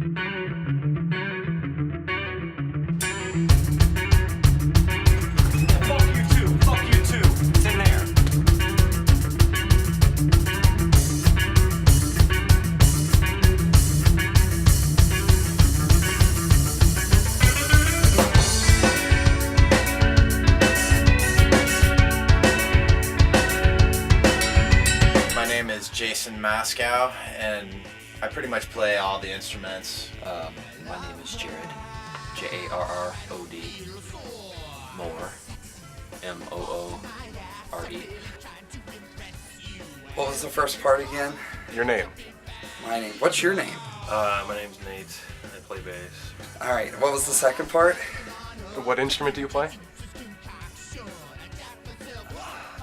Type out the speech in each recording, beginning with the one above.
Fuck you too. It's in there. My name is Jason Moscow, and I pretty much play all the instruments. My name is Jared, Jarrod, Moore, Moore. What was the first part again? Your name? My name. What's your name? My name's Nate. I play bass. All right. What was the second part? What instrument do you play?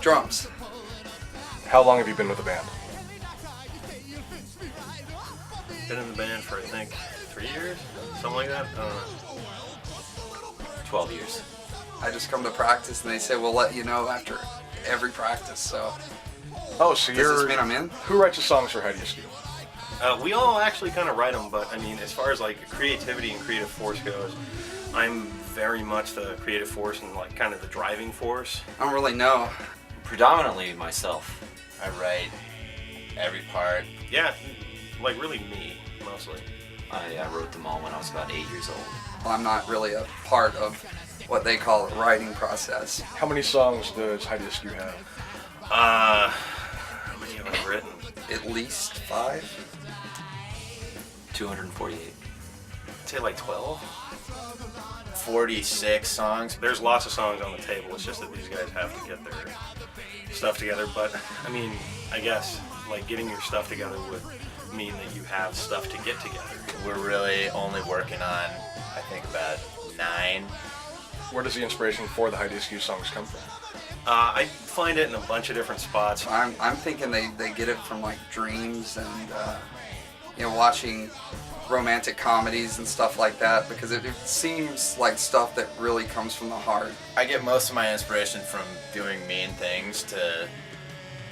Drums. How long have you been with the band? Been in the band for I think 3 years, something like that. 12 years. I just come to practice and they say we'll let you know after every practice. So Oh, so does you're... this mean I'm in? Who writes the songs for Hiedi Askew? We all actually kind of write them, but I mean, as far as like creativity and creative force goes, I'm very much the creative force and like kind of the driving force. I don't really know. Predominantly myself. I write every part. Yeah, like really me, mostly. I wrote them all when I was about 8 years old. Well, I'm not really a part of what they call a writing process. How many songs does Hiedi Askew have? How many have I written? At least 5. 248. I'd say like 12. 46 songs. There's lots of songs on the table. It's just that these guys have to get their stuff together. But I mean, I guess like getting your stuff together would mean that you have stuff to get together. We're really only working on, I think, about 9. Where does the inspiration for the Hiedi Askew songs come from? I find it in a bunch of different spots. I'm thinking they get it from like dreams and watching romantic comedies and stuff like that, because it seems like stuff that really comes from the heart. I get most of my inspiration from doing mean things to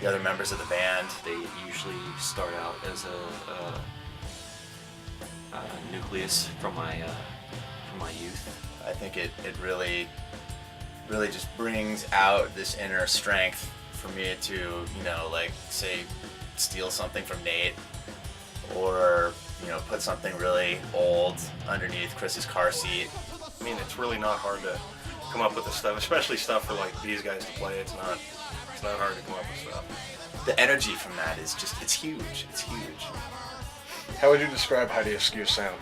the other members of the band. They usually start out as a nucleus from my youth. I think it really just brings out this inner strength for me to, like, say, steal something from Nate, or, put something really old underneath Chris's car seat. I mean, it's really not hard to come up with this stuff, especially stuff for like these guys to play. It's not hard to come up with stuff. The energy from that is just, it's huge. It's huge. How would you describe Hiedi Askew's sound?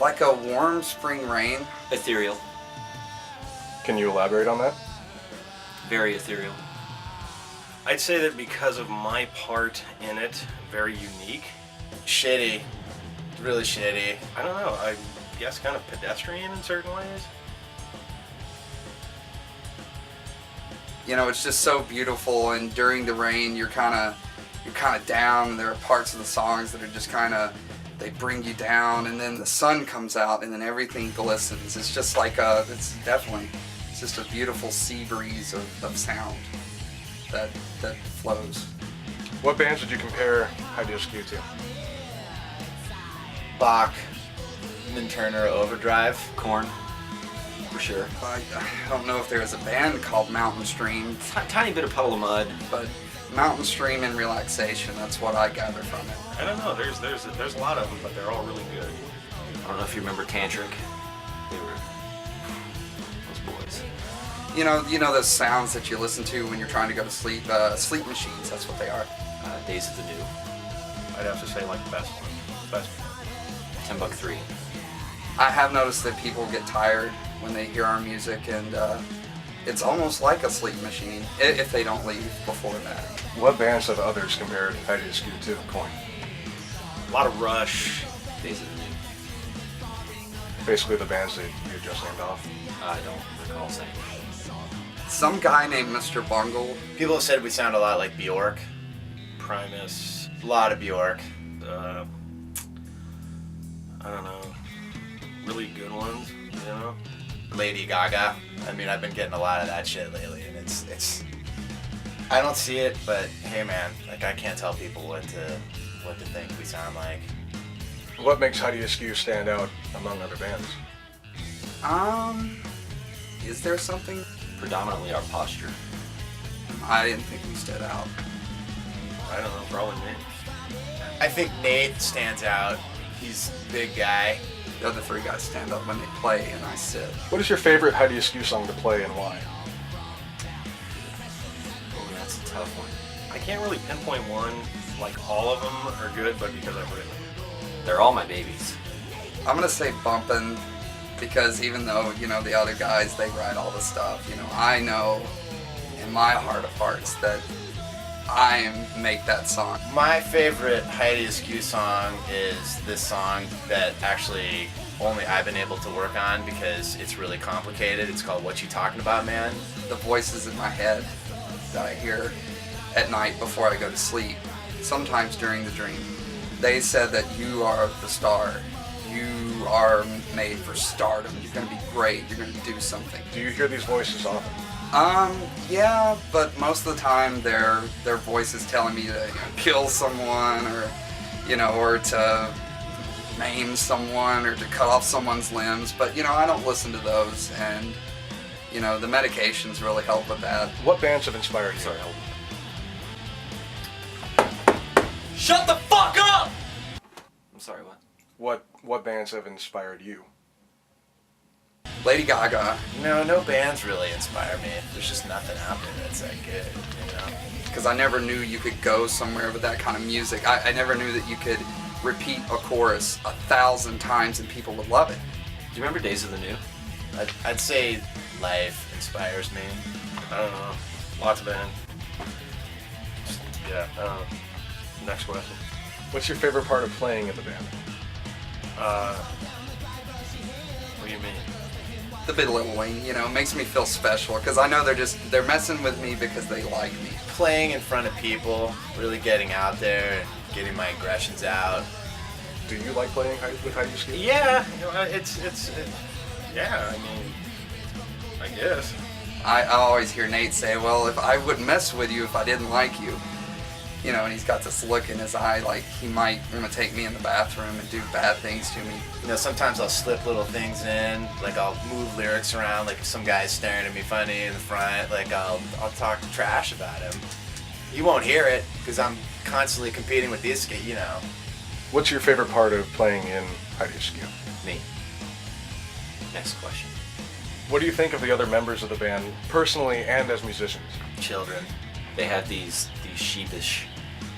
Like a warm spring rain. Ethereal. Can you elaborate on that? Very ethereal. I'd say that because of my part in it, very unique. Shitty. Really shitty. I don't know, I guess kind of pedestrian in certain ways. It's just so beautiful, and during the rain you're kind of down. There are parts of the songs that are just they bring you down, and then the sun comes out and then everything glistens. It's just like it's just a beautiful sea breeze of sound that flows. What bands would you compare Hiedi Askew to? Bach, Lynn Turner, Overdrive. Corn, for sure. I don't know if there's a band called Mountain Stream, Tiny bit of Puddle of Mud. but Mountain Stream and Relaxation, that's what I gather from it. I don't know, there's a lot of them, but they're all really good. I don't know if you remember Tantric. They were those boys. You know those sounds that you listen to when you're trying to go to sleep? Sleep machines, that's what they are. Days of the New. I'd have to say like the best one. Best one. $10-3. I have noticed that people get tired when they hear our music, and it's almost like a sleep machine if they don't leave before that. What bands have others compared Hiedi Askew to? Corn. A lot of Rush. Days of the New. Basically the bands that you just named off. I don't recall saying. Some guy named Mr. Bungle. People have said we sound a lot like Bjork. Primus. A lot of Bjork. I don't know. Really good ones, Lady Gaga. I mean, I've been getting a lot of that shit lately, and it's. I don't see it, but hey, man, like I can't tell people what to think we sound like. What makes Hiedi Askew stand out among other bands? Is there something? Predominantly our posture. I didn't think we stood out. I don't know, probably me. I think Nate stands out. He's a big guy. The other three guys stand up when they play, and I sit. What is your favorite Hiedi Askew song to play and why? Oh, that's a tough one. I can't really pinpoint one. Like all of them are good, but because I've written them. They're all my babies. I'm gonna say Bumpin', because even though, you know, the other guys, they write all the stuff, you know, I know in my heart of hearts that I make that song. My favorite Hiedi Askew song is this song that actually only I've been able to work on because it's really complicated. It's called What You Talking About, Man? The voices in my head that I hear at night before I go to sleep, sometimes during the dream, they said that you are the star. You are made for stardom. You're going to be great. You're going to do something. Do you hear these voices often? Yeah, but most of the time their voices telling me to kill someone or to maim someone or to cut off someone's limbs. But, you know, I don't listen to those, and, you know, the medications really help with that. What bands have inspired you? Sorry, hold on. Shut the fuck up! I'm sorry, what? What bands have inspired you? Lady Gaga, No bands really inspire me. There's just nothing out there that's that good, you know? because I never knew you could go somewhere with that kind of music. I never knew that you could repeat a chorus 1,000 times and people would love it. Do you remember Days of the New? I'd say life inspires me. I don't know. Lots of bands. Yeah, I don't know. Next question. What's your favorite part of playing in the band? What do you mean? The belittling, you know, makes me feel special because I know they're messing with me because they like me. Playing in front of people, really getting out there and getting my aggressions out. Do you like playing with Hiedi Askew? Yeah, you know, yeah, I mean, I guess. I always hear Nate say, well, if I wouldn't mess with you if I didn't like you. You know, and he's got this look in his eye like he might want to take me in the bathroom and do bad things to me. You know, sometimes I'll slip little things in, like I'll move lyrics around, like if some guy's staring at me funny in the front, like I'll talk trash about him. You won't hear it because I'm constantly competing with these, you know. What's your favorite part of playing in Hiedi Askew? Me. Next question. What do you think of the other members of the band, personally and as musicians? Children. They have these sheepish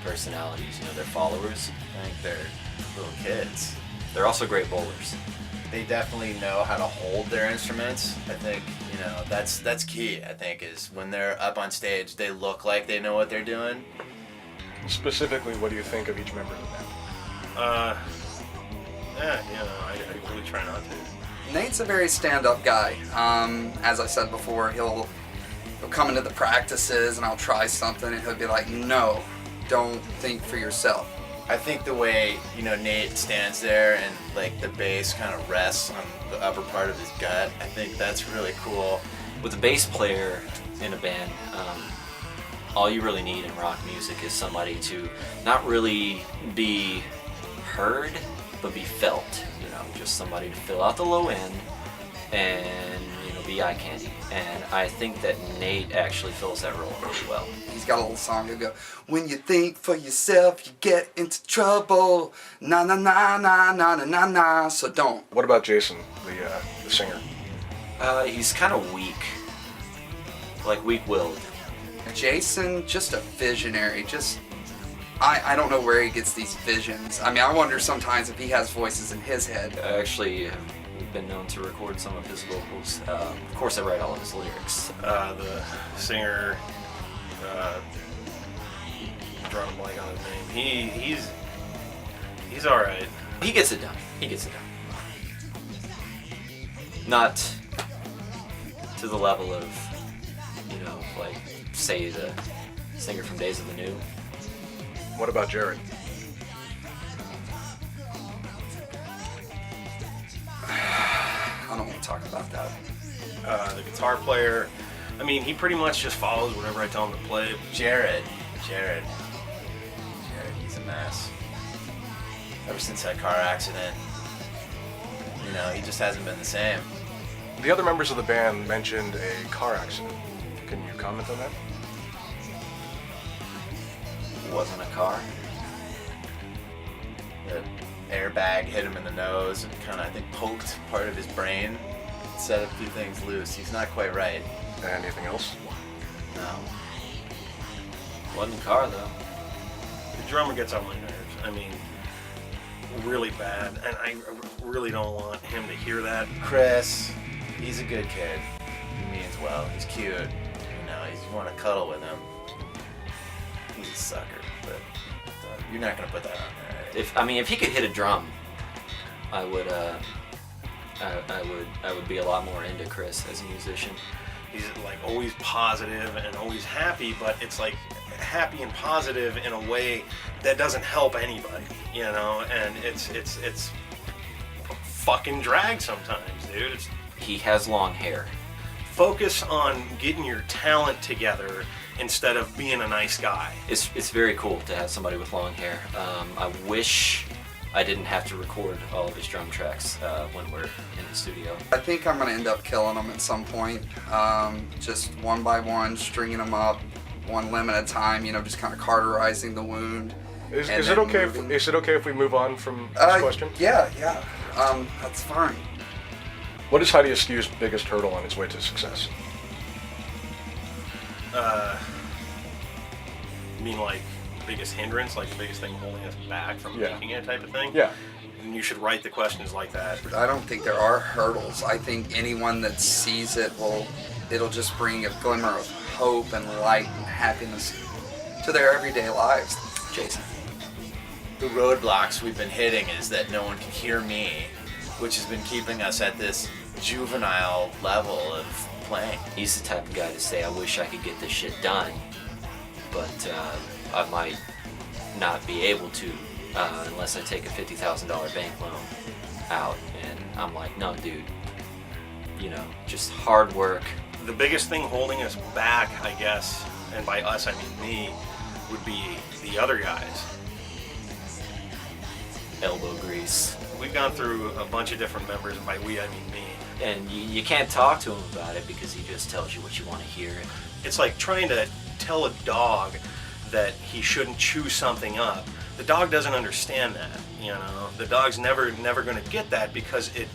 personalities, you know, they're followers. I think they're little kids. They're also great bowlers. They definitely know how to hold their instruments. I think, you know, that's key, I think, is when they're up on stage, they look like they know what they're doing. Specifically, what do you think of each member of the band? Yeah, you know, I really try not to. Nate's a very stand-up guy. As I said before, he'll come into the practices and I'll try something and he'll be like, no, don't think for yourself. I think the way, you know, Nate stands there and like the bass kind of rests on the upper part of his gut, I think that's really cool. With a bass player in a band, all you really need in rock music is somebody to not really be heard, but be felt. You know, just somebody to fill out the low end and, you know, be eye candy. And I think that Nate actually fills that role really well. He's got a little song he'll go, when you think for yourself, you get into trouble. Na na na na na na na na. So don't. What about Jason, the singer? He's kind of weak, like weak-willed. Jason, just a visionary. I don't know where he gets these visions. I mean, I wonder sometimes if he has voices in his head. I actually have been known to record some of his vocals. Of course, I write all of his lyrics. The singer, drawing a blank on his name. He's all right. He gets it done. Not to the level of, you know, like, say, the singer from Days of the New. What about Jared? I don't want to talk about that. The guitar player, I mean, he pretty much just follows whatever I tell him to play. Jared, he's a mess. ever since that car accident. You know, he just hasn't been the same. The other members of the band mentioned a car accident. Can you comment on that? Wasn't a car. The airbag hit him in the nose and kind of, I think, poked part of his brain, set a few things loose. He's not quite right. Anything else? No. Wasn't a car though. The drummer gets on my nerves. I mean, really bad, and I really don't want him to hear that. Chris, he's a good kid. He means well. He's cute. You know, you want to cuddle with him. He's a sucker, but you're not gonna put that on there. Right? If he could hit a drum, I would be a lot more into Chris as a musician. He's like always positive and always happy, but it's like happy and positive in a way that doesn't help anybody, you know. And it's fucking drag sometimes, dude. He has long hair. Focus on getting your talent together instead of being a nice guy. It's very cool to have somebody with long hair. I wish I didn't have to record all of his drum tracks when we're in the studio. I think I'm gonna end up killing them at some point. Just one by one, stringing them up, one limb at a time. You know, just kind of cauterizing the wound. Is and it then okay? moving. Is it okay if we move on from this question? Yeah. That's fine. What is Hiedi Askew's biggest hurdle on his way to success? You mean like biggest hindrance, like the biggest thing holding us back from making it type of thing? Yeah. And you should write the questions like that. I don't think there are hurdles. I think anyone that sees it'll just bring a glimmer of hope and light and happiness to their everyday lives. Jason. The roadblocks we've been hitting is that no one can hear me, which has been keeping us at this juvenile level of playing. He's the type of guy to say, I wish I could get this shit done, but I might not be able to unless I take a $50,000 bank loan out. And I'm like, no, dude, you know, just hard work. The biggest thing holding us back, I guess, and by us I mean me, would be the other guys. Elbow grease. We've gone through a bunch of different members, and by we I mean me. And you can't talk to him about it because he just tells you what you want to hear. It's like trying to tell a dog that he shouldn't chew something up. The dog doesn't understand that, you know. The dog's never going to get that because it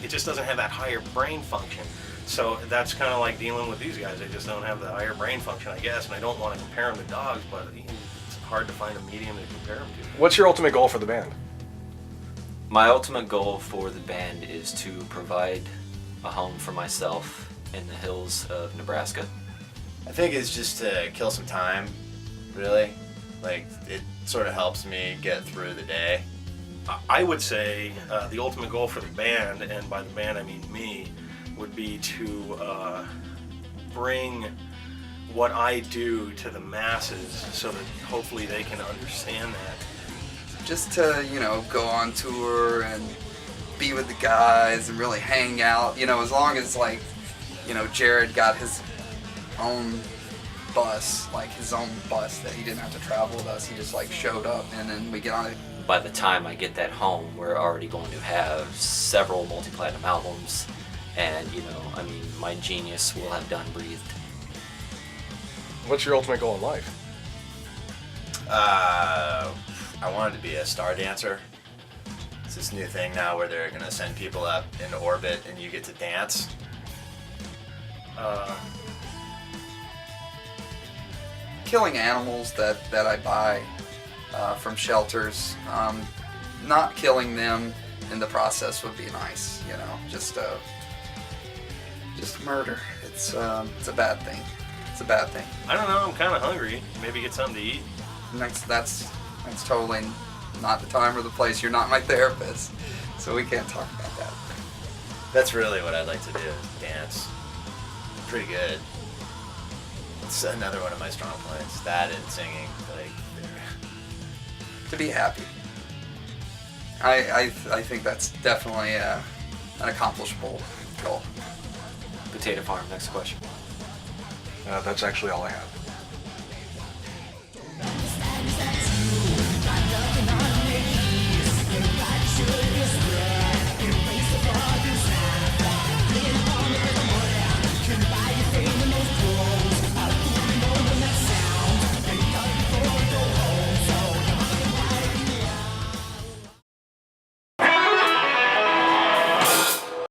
just doesn't have that higher brain function. So that's kind of like dealing with these guys. They just don't have the higher brain function, I guess. And I don't want to compare them to dogs, but it's hard to find a medium to compare them to. What's your ultimate goal for the band? My ultimate goal for the band is to provide a home for myself in the hills of Nebraska. I think it's just to kill some time, really. Like, it sort of helps me get through the day. I would say the ultimate goal for the band, and by the band I mean me, would be to bring what I do to the masses so that hopefully they can understand that. Just to, you know, go on tour and be with the guys and really hang out, you know, as long as, like, you know, Jared got his own bus, like his own bus that he didn't have to travel with us. He just, like, showed up and then we get on it. By the time I get that home, we're already going to have several multi-platinum albums, and, you know, I mean, my genius will have done breathed. What's your ultimate goal in life? I wanted to be a star dancer. It's this new thing now where they're gonna send people up into orbit and you get to dance. Killing animals that I buy from shelters, not killing them in the process would be nice, you know, just murder. It's a bad thing. It's a bad thing. I don't know, I'm kind of hungry. Maybe get something to eat. That's totally not the time or the place. You're not my therapist, so we can't talk about that. That's really what I'd like to do, dance. Pretty good. It's another one of my strong points. That and singing, like, To be happy. I think that's definitely an accomplishable goal. Potato Farm, next question. That's actually all I have.